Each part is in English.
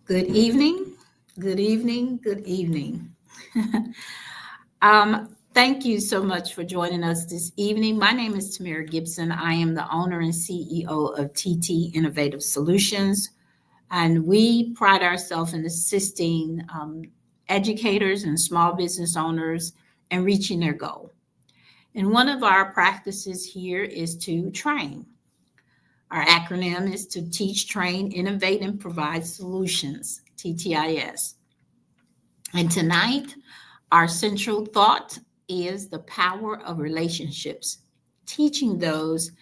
Good evening, good evening, good evening. Thank you so much for joining us this evening. My name is Tamara Gibson. I am the owner and CEO of TT Innovative Solutions, and we pride ourselves in assisting educators and small business owners in reaching their goal. And one of our practices here is to train. Our acronym is to teach, train, innovate, and provide solutions, TTIS. And tonight, our central thought is the power of relationships, teaching those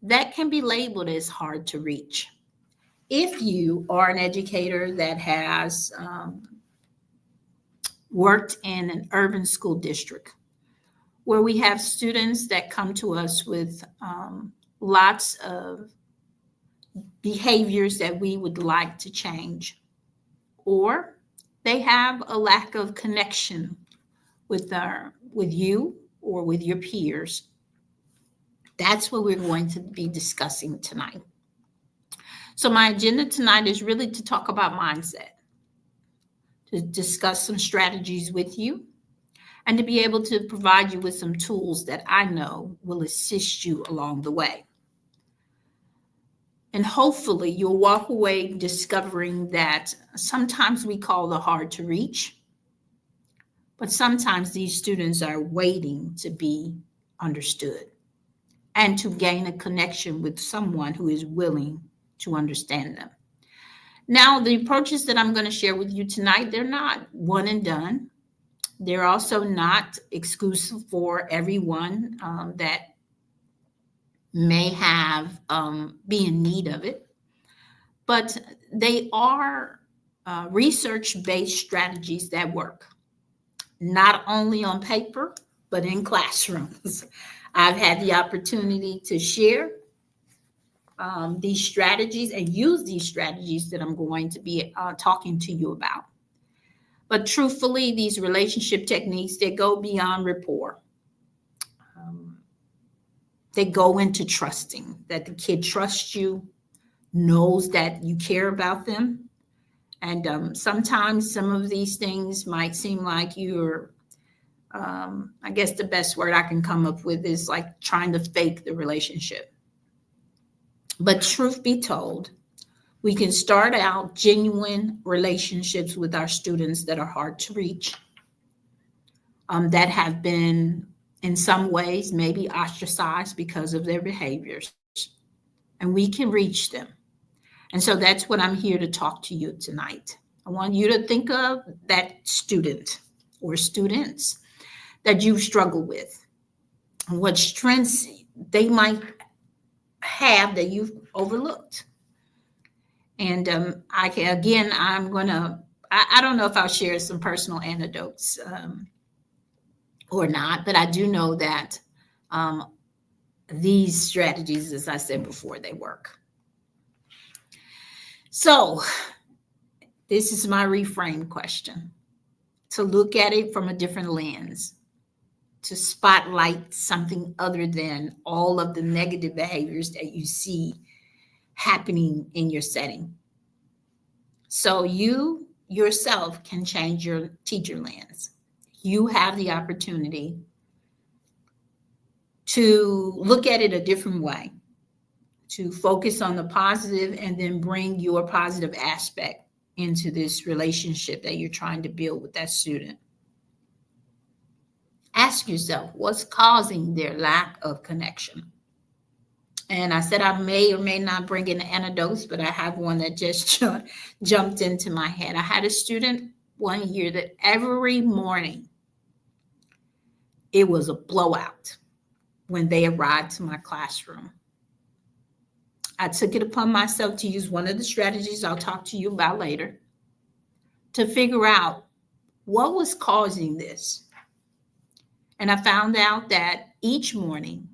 that can be labeled as hard to reach. If you are an educator that has worked in an urban school district where we have students that come to us with lots of behaviors that we would like to change, or they have a lack of connection with you or with your peers. That's what we're going to be discussing tonight. So my agenda tonight is really to talk about mindset, to discuss some strategies with you, and to be able to provide you with some tools that I know will assist you along the way. And hopefully you'll walk away discovering that sometimes we call the hard to reach, but sometimes these students are waiting to be understood and to gain a connection with someone who is willing to understand them. Now, the approaches that I'm going to share with you tonight, they're not one and done. They're also not exclusive for everyone that may have be in need of it, but they are research-based strategies that work, not only on paper, but in classrooms. I've had the opportunity to share these strategies and use these strategies that I'm going to be talking to you about. But truthfully, these relationship techniques, they go beyond rapport. They go into trusting, that the kid trusts you, knows that you care about them. And sometimes some of these things might seem like you're, I guess the best word I can come up with is like trying to fake the relationship. But truth be told, we can start out genuine relationships with our students that are hard to reach, that have been in some ways maybe ostracized because of their behaviors, and we can reach them. And so that's what I'm here to talk to you tonight. I want you to think of that student or students that you struggle with, and what strengths they might have that you've overlooked. And I'm gonna, I don't know if I'll share some personal anecdotes or not, but I do know that these strategies, as I said before, they work. So this is my reframe question: to look at it from a different lens, to spotlight something other than all of the negative behaviors that you see happening in your setting. So you yourself can change your teacher lens. You have the opportunity to look at it a different way, to focus on the positive and then bring your positive aspect into this relationship that you're trying to build with that student. Ask yourself, what's causing their lack of connection? And I said I may or may not bring in anecdotes, but I have one that just jumped into my head. I had a student one year that every morning it was a blowout when they arrived to my classroom. I took it upon myself to use one of the strategies I'll talk to you about later to figure out what was causing this. And I found out that each morning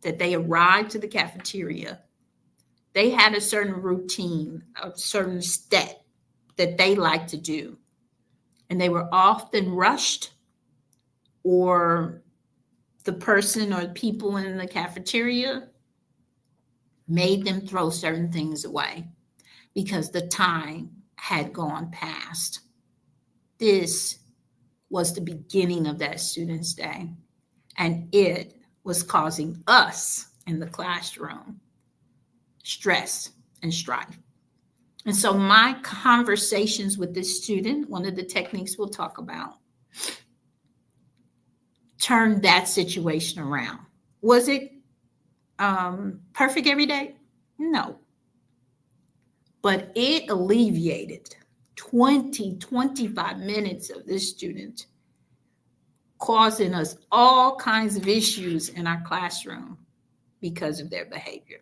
that they arrived to the cafeteria, they had a certain routine, a certain step that they like to do. And they were often rushed, or the person or people in the cafeteria made them throw certain things away because the time had gone past. This was the beginning of that student's day, and it was causing us in the classroom stress and strife. And so my conversations with this student, one of the techniques we'll talk about, turned that situation around. Was it perfect every day? No. But it alleviated 25 minutes of this student causing us all kinds of issues in our classroom because of their behavior.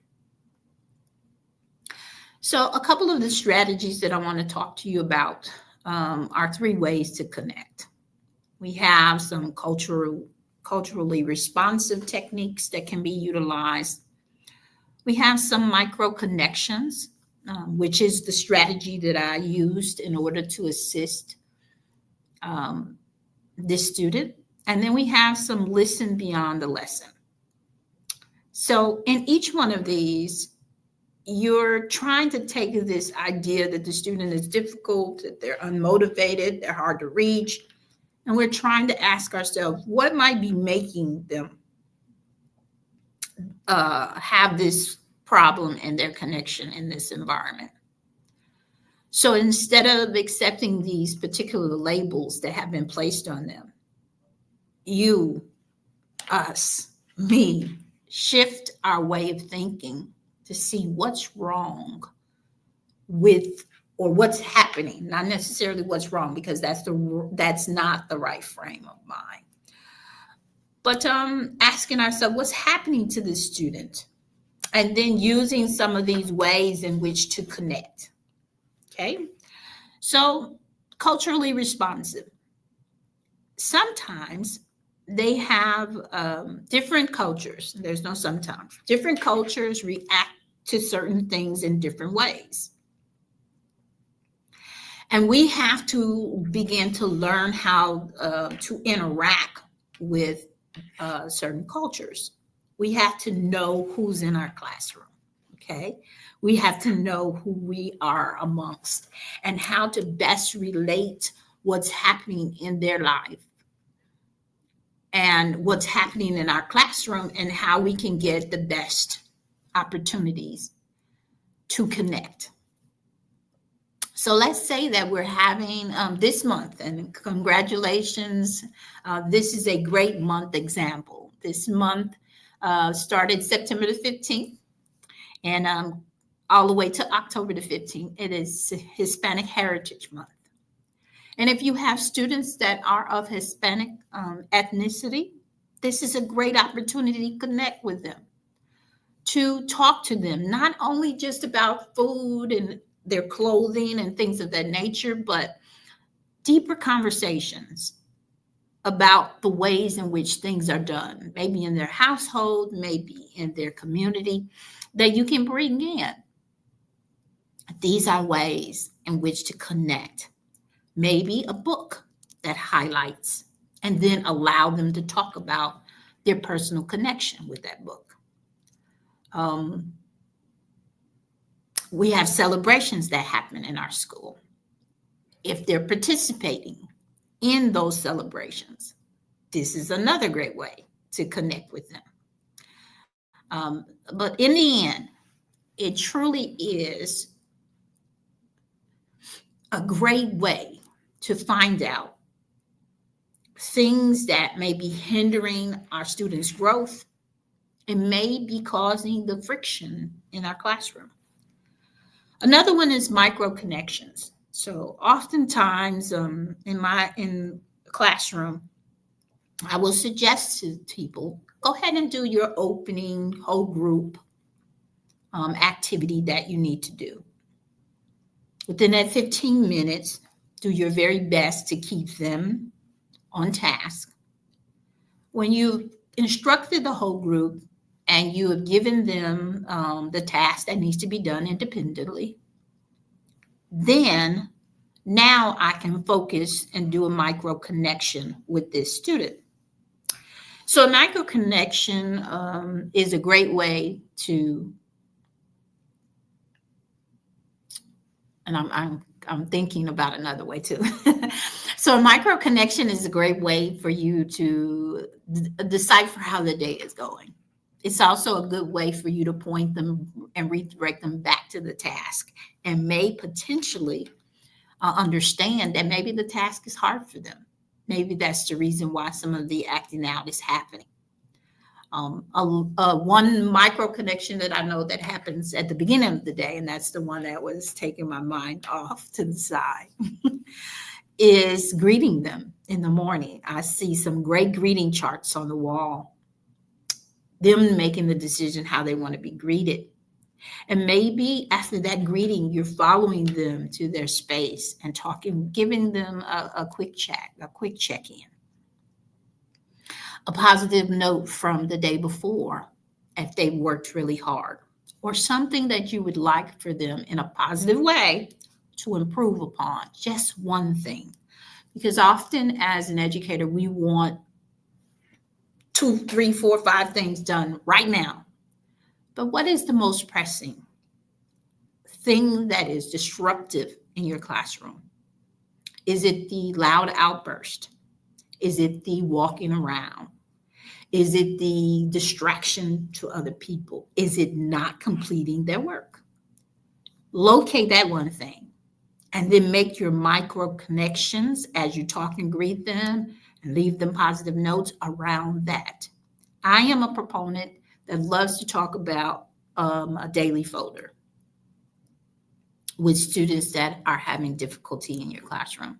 So a couple of the strategies that I want to talk to you about are 3 ways to connect. We have some culturally responsive techniques that can be utilized. We have some micro connections, which is the strategy that I used in order to assist this student. And then we have some listen beyond the lesson. So in each one of these, you're trying to take this idea that the student is difficult, that they're unmotivated, they're hard to reach, and we're trying to ask ourselves, what might be making them have this problem in their connection in this environment? So instead of accepting these particular labels that have been placed on them, you, us, me, shift our way of thinking to see what's wrong with, or what's happening, not necessarily what's wrong, because that's not the right frame of mind. But asking ourselves what's happening to this student, and then using some of these ways in which to connect. Okay, so culturally responsive. Sometimes they have different cultures. There's no sometimes. Different cultures react to certain things in different ways. And we have to begin to learn how to interact with certain cultures. We have to know who's in our classroom, okay? We have to know who we are amongst and how to best relate what's happening in their life and what's happening in our classroom, and how we can get the best opportunities to connect. So let's say that we're having this month, and congratulations, this is a great month example. This month started September the 15th and all the way to October the 15th. It is Hispanic Heritage Month. And if you have students that are of Hispanic ethnicity, this is a great opportunity to connect with them, to talk to them, not only just about food and their clothing and things of that nature, but deeper conversations about the ways in which things are done, maybe in their household, maybe in their community, that you can bring in. These are ways in which to connect. Maybe a book that highlights, and then allow them to talk about their personal connection with that book. We have celebrations that happen in our school. If they're participating in those celebrations, this is another great way to connect with them. But in the end, it truly is a great way to find out things that may be hindering our students' growth and may be causing the friction in our classroom. Another one is micro connections. So oftentimes in the classroom, I will suggest to people, go ahead and do your opening whole group activity that you need to do. Within that 15 minutes, do your very best to keep them on task. When you've instructed the whole group and you have given them the task that needs to be done independently, then now I can focus and do a micro connection with this student. So a micro connection is a great way to And I'm thinking about another way too. So a micro connection is a great way for you to decipher how the day is going. It's also a good way for you to point them and redirect them back to the task, and may potentially understand that maybe the task is hard for them. Maybe that's the reason why some of the acting out is happening. One micro connection that I know that happens at the beginning of the day, and that's the one that was taking my mind off to the side, is greeting them in the morning. I see some great greeting charts on the wall, them making the decision how they want to be greeted. And maybe after that greeting, you're following them to their space and talking, giving them a quick chat, a quick check-in, a positive note from the day before if they worked really hard, or something that you would like for them in a positive way to improve upon, just one thing. Because often as an educator, we want 2, 3, 4, 5 things done right now. But what is the most pressing thing that is disruptive in your classroom? Is it the loud outburst? Is it the walking around? Is it the distraction to other people? Is it not completing their work? Locate that one thing, and then make your micro connections as you talk and greet them and leave them positive notes around that. I am a proponent that loves to talk about a daily folder with students that are having difficulty in your classroom.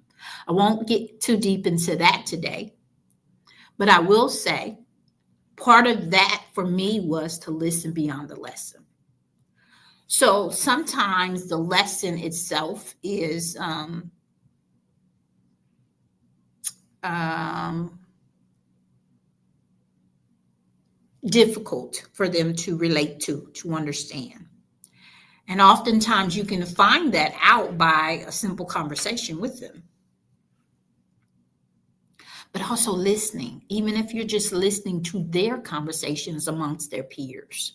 I won't get too deep into that today, but I will say part of that for me was to listen beyond the lesson. So sometimes the lesson itself is difficult for them to relate to understand. And oftentimes you can find that out by a simple conversation with them. But also listening, even if you're just listening to their conversations amongst their peers.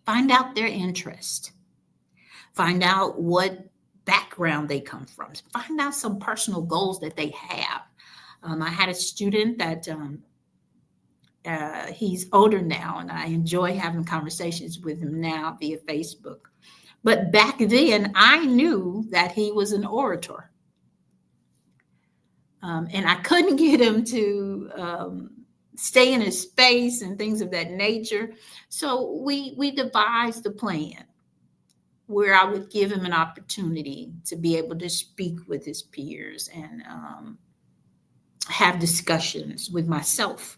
Find out their interest. Find out what background they come from. Find out some personal goals that they have. I had a student that he's older now, and I enjoy having conversations with him now via Facebook. But back then, I knew that he was an orator. And I couldn't get him to stay in his space and things of that nature. So we devised a plan where I would give him an opportunity to be able to speak with his peers and have discussions with myself.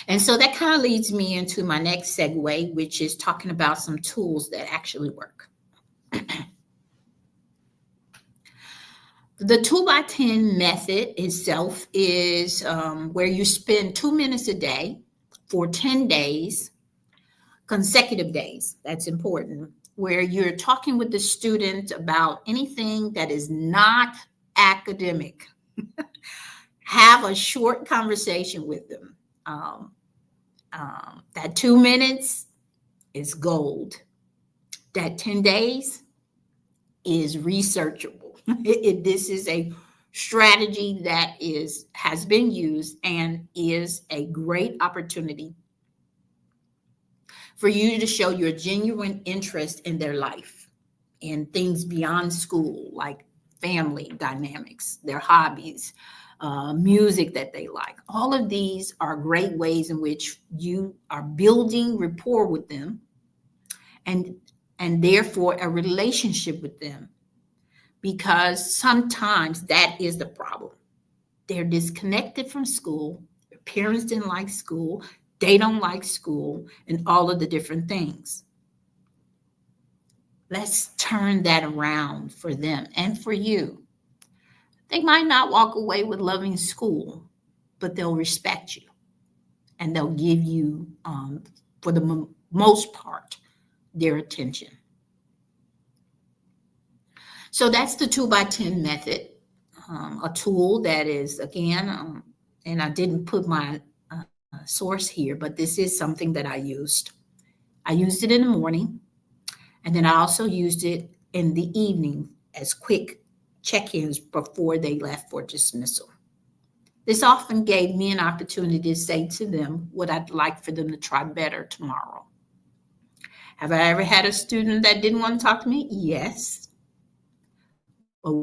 And so that kind of leads me into my next segue, which is talking about some tools that actually work. The 2x10 method itself is where you spend 2 minutes a day for 10 days, consecutive days. That's important, where you're talking with the student about anything that is not academic. Have a short conversation with them. That 2 minutes is gold. That 10 days is researchable. This is a strategy that has been used and is a great opportunity for you to show your genuine interest in their life and things beyond school, like family dynamics, their hobbies, music that they like. All of these are great ways in which you are building rapport with them and therefore a relationship with them. Because sometimes that is the problem. They're disconnected from school. Their parents didn't like school. They don't like school, and all of the different things. Let's turn that around for them and for you. They might not walk away with loving school, but they'll respect you, and they'll give you, for the most part, their attention. So that's the 2x10 method, a tool that is, again, and I didn't put my source here, but this is something that I used. I used it in the morning, and then I also used it in the evening as quick check ins before they left for dismissal. This often gave me an opportunity to say to them what I'd like for them to try better tomorrow. Have I ever had a student that didn't want to talk to me? Yes. But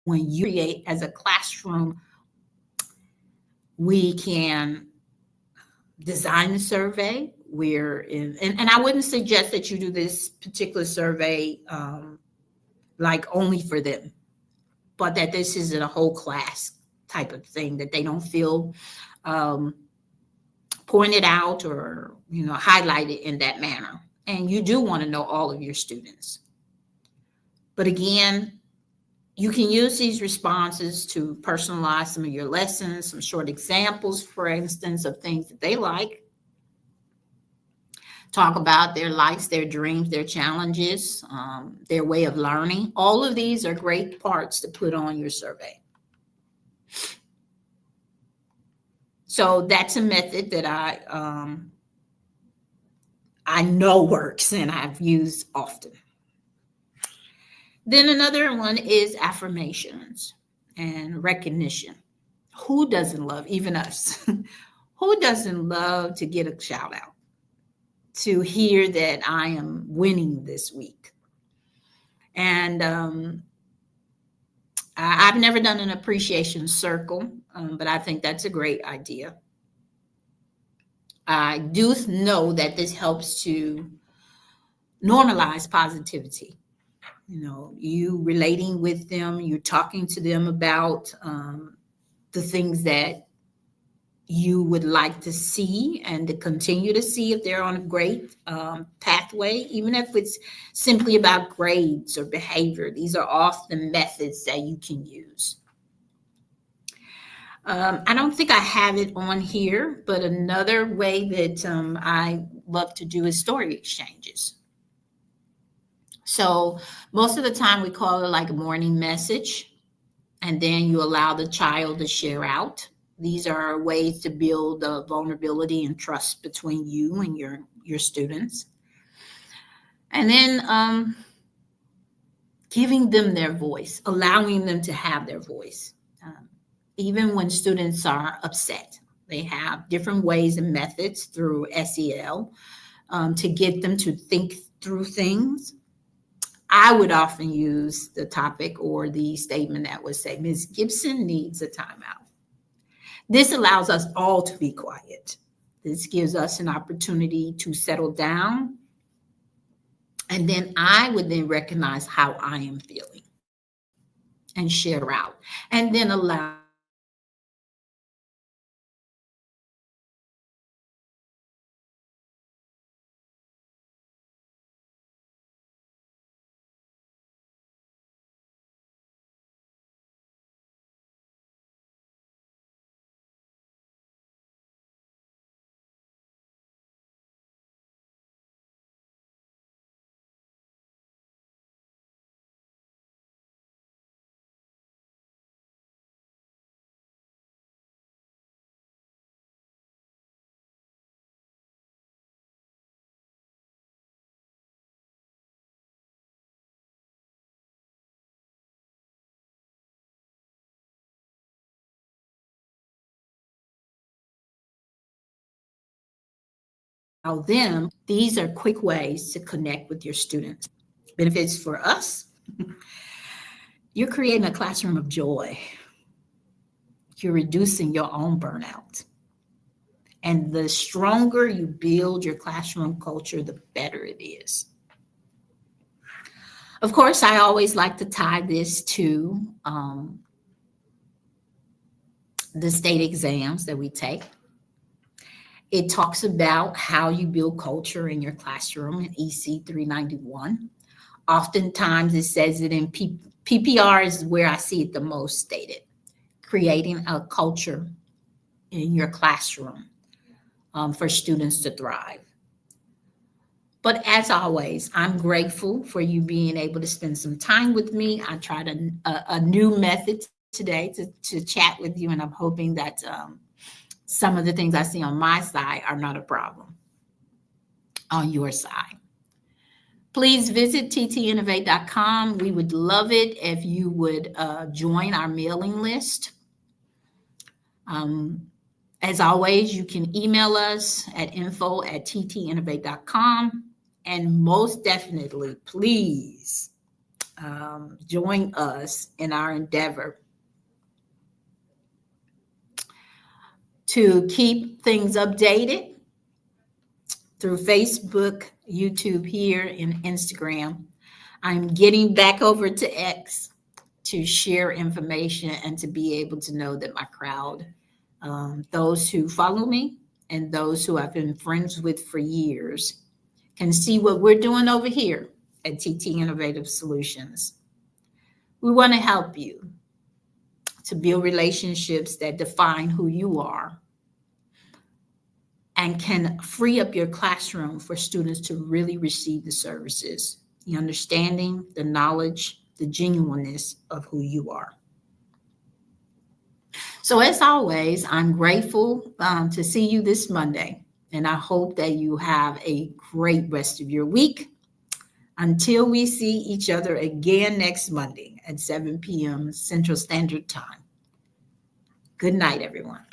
when you create as a classroom, we can design the survey. And I wouldn't suggest that you do this particular survey like only for them, but that this is a whole class type of thing, that they don't feel um, pointed out or highlighted in that manner. And you do want to know all of your students. But again, you can use these responses to personalize some of your lessons, some short examples, for instance, of things that they like. Talk about their likes, their dreams, their challenges, their way of learning. All of these are great parts to put on your survey. So that's a method that I know works and I've used often. Then another one is affirmations and recognition. Who doesn't love, even us, who doesn't love to get a shout out, to hear that I am winning this week? And I've never done an appreciation circle, but I think that's a great idea. I do know that this helps to normalize positivity. You relating with them, you're talking to them about the things that you would like to see and to continue to see if they're on a great pathway, even if it's simply about grades or behavior. These are often methods that you can use. I don't think I have it on here, but another way that I love to do is story exchanges. So most of the time we call it like a morning message, and then you allow the child to share out. These are ways to build vulnerability and trust between you and your students. And then giving them their voice, allowing them to have their voice. Even when students are upset, they have different ways and methods through SEL to get them to think through things. I would often use the topic or the statement that would say, Ms. Gibson needs a timeout. This allows us all to be quiet. This gives us an opportunity to settle down. And then I would then recognize how I am feeling and share out. And then allow them. These are quick ways to connect with your students. Benefits for us: you're creating a classroom of joy. You're reducing your own burnout. And the stronger you build your classroom culture, the better it is. Of course, I always like to tie this to the state exams that we take. It talks about how you build culture in your classroom in EC 391. Oftentimes it says it in PPR is where I see it the most stated. Creating a culture in your classroom for students to thrive. But as always, I'm grateful for you being able to spend some time with me. I tried a new method today to chat with you, and I'm hoping that some of the things I see on my side are not a problem on your side. Please visit ttinnovate.com. We would love it if you would join our mailing list. As always, you can email us at info@ttinnovate.com. And most definitely, please join us in our endeavor to keep things updated through Facebook, YouTube here, and Instagram. I'm getting back over to X to share information and to be able to know that my crowd, those who follow me and those who I've been friends with for years, can see what we're doing over here at TT Innovative Solutions. We want to help you to build relationships that define who you are and can free up your classroom for students to really receive the services, the understanding, the knowledge, the genuineness of who you are. So as always, I'm grateful to see you this Monday, and I hope that you have a great rest of your week. Until we see each other again next Monday at 7 p.m. Central Standard Time. Good night, everyone.